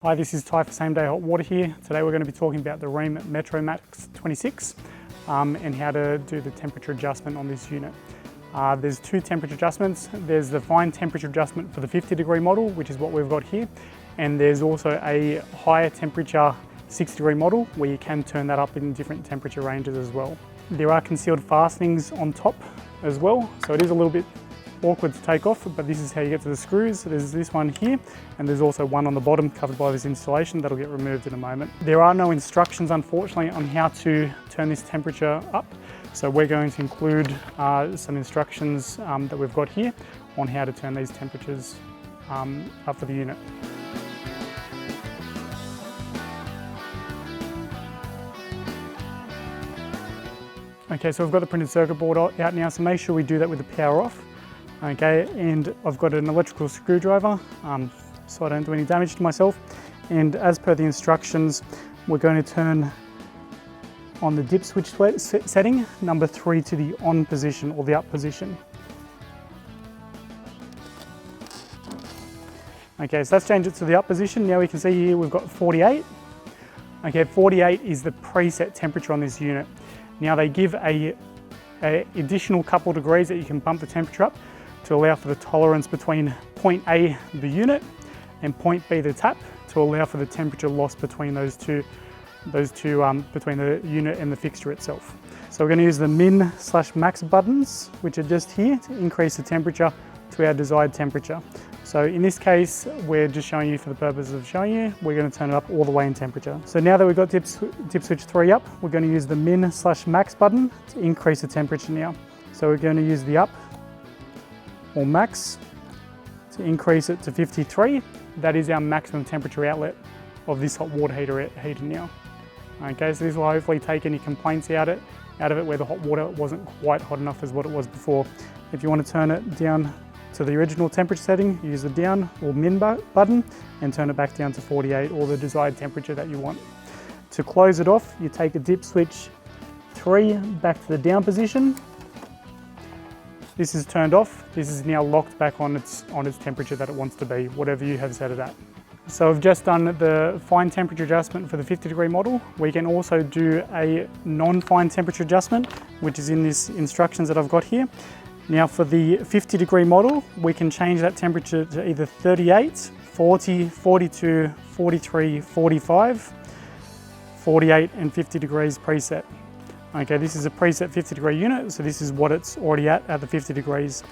Hi, this is Ty for Same Day Hot Water here. Today we're going to be talking about the Rheem Metro Max 26 and how to do the temperature adjustment on this unit. There's two temperature adjustments. There's the fine temperature adjustment for the 50-degree model, which is what we've got here. And there's also a higher temperature 60-degree model where you can turn that up in different temperature ranges as well. There are concealed fastenings on top as well, so it is a little bit awkward to take off, but this is how you get to the screws. So there's this one here, and there's also one on the bottom covered by this insulation that'll get removed in a moment. There are no instructions, unfortunately, on how to turn this temperature up. So we're going to include some instructions that we've got here on how to turn these temperatures up for the unit. Okay, so we've got the printed circuit board out now, so make sure we do that with the power off. Okay, and I've got an electrical screwdriver so I don't do any damage to myself. And as per the instructions, we're going to turn on the dip switch setting, number 3 to the on position or the up position. Okay, so let's change it to the up position. Now we can see here we've got 48. Okay, 48 is the preset temperature on this unit. Now they give a additional couple degrees that you can bump the temperature up to allow for the tolerance between point A, the unit, and point B, the tap, to allow for the temperature loss between those two between the unit and the fixture itself. So we're going to use the min/max buttons, which are just here to increase the temperature to our desired temperature. So in this case, we're just showing you for the purpose of showing you, we're going to turn it up all the way in temperature. So now that we've got dip switch 3 up, we're going to use the min/max button to increase the temperature now. So we're going to use the up or max to increase it to 53. That is our maximum temperature outlet of this hot water heater now. Okay, so this will hopefully take any complaints out of it where the hot water wasn't quite hot enough as what it was before. If you want to turn it down to the original temperature setting, use the down or min button and turn it back down to 48 or the desired temperature that you want. To close it off, you take the dip switch 3 back to the down position. This is turned off. This is now locked back on its temperature that it wants to be, whatever you have set it at. So I've just done the fine temperature adjustment for the 50-degree model. We can also do a non-fine temperature adjustment, which is in these instructions that I've got here. Now for the 50-degree model, we can change that temperature to either 38, 40, 42, 43, 45, 48 and 50 degrees preset. Okay, this is a preset 50-degree unit, so this is what it's already at the 50 degrees.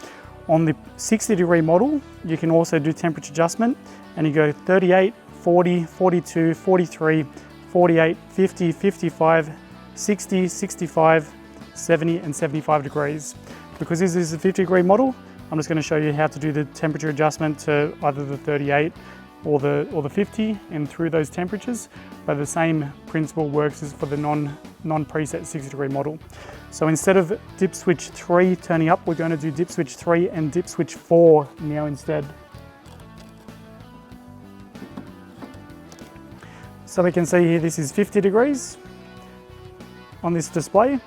On the 60-degree model, you can also do temperature adjustment and you go 38, 40, 42, 43, 48, 50, 55, 60, 65, 70 and 75 degrees. Because this is a 50-degree model, I'm just going to show you how to do the temperature adjustment to either the 38 or the 50 and through those temperatures, but the same principle works as for the non-preset 60-degree model. So instead of dip switch 3 turning up, we're going to do dip switch 3 and dip switch 4 now instead. So we can see here this is 50 degrees on this display,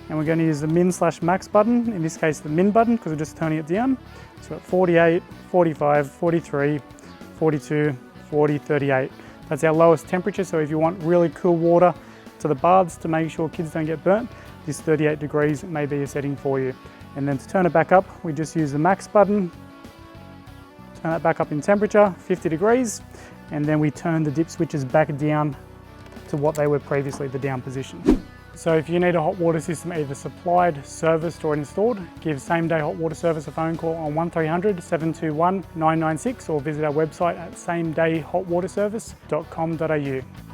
and we're going to use the min/max button, in this case the min button because we're just turning it down. So at 48, 45, 43, 42, 40, 38. That's our lowest temperature, so if you want really cool water to the baths to make sure kids don't get burnt, this 38 degrees may be a setting for you. And then to turn it back up, we just use the max button, turn that back up in temperature, 50 degrees, and then we turn the dip switches back down to what they were previously, the down position. So if you need a hot water system either supplied, serviced or installed, give Same Day Hot Water Service a phone call on 1300 721 996 or visit our website at samedayhotwaterservice.com.au.